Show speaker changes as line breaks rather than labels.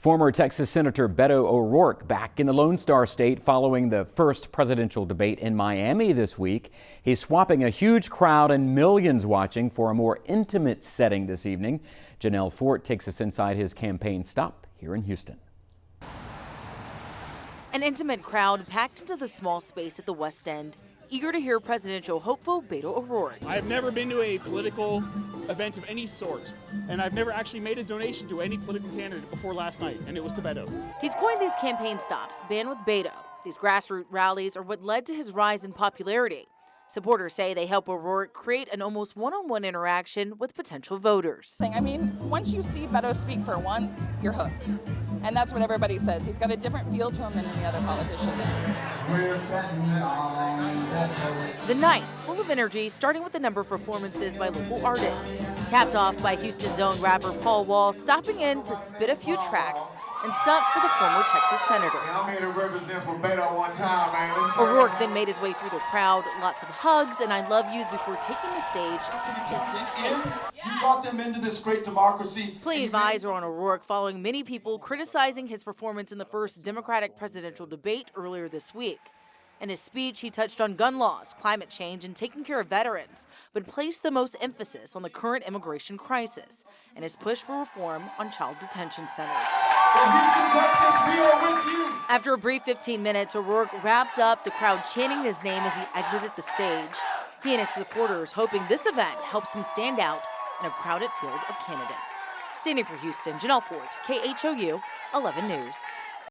Former Texas Senator Beto O'Rourke back in the Lone Star State following the first presidential debate in Miami this week. He's swapping a huge crowd and millions watching for a more intimate setting this evening. Janelle Fort takes us inside his campaign stop here in Houston.
An intimate crowd packed into the small space at the West End, eager to hear presidential hopeful Beto O'Rourke.
I've never been to a political event of any sort, and I've never actually made a donation to any political candidate before last night, and it was to Beto.
He's coined these campaign stops, Band With Beto. These grassroots rallies are what led to his rise in popularity. Supporters say they help O'Rourke create an almost one-on-one interaction with potential voters.
I mean, once you see Beto speak for once, you're hooked. And that's what everybody says. He's got a different feel to him than any other politician does.
The night, full of energy, starting with a number of performances by local artists, capped off by Houston's own rapper Paul Wall stopping in to spit a few tracks and stunt for the former Texas senator.
I'm here to represent for Beto one time, man.
O'Rourke then made his way through the crowd, lots of hugs and I love yous before taking the stage to state his case.
You brought them into this great democracy.
Plenty of eyes are on O'Rourke following many people criticizing his performance in the first Democratic presidential debate earlier this week. In his speech, he touched on gun laws, climate change, and taking care of veterans, but placed the most emphasis on the current immigration crisis and his push for reform on child detention centers.
Houston, Texas, we are with you.
After a brief 15 minutes, O'Rourke wrapped up, the crowd chanting his name as he exited the stage. He and his supporters hoping this event helps him stand out in a crowded field of candidates. Standing for Houston, Janelle Fort, KHOU 11 News.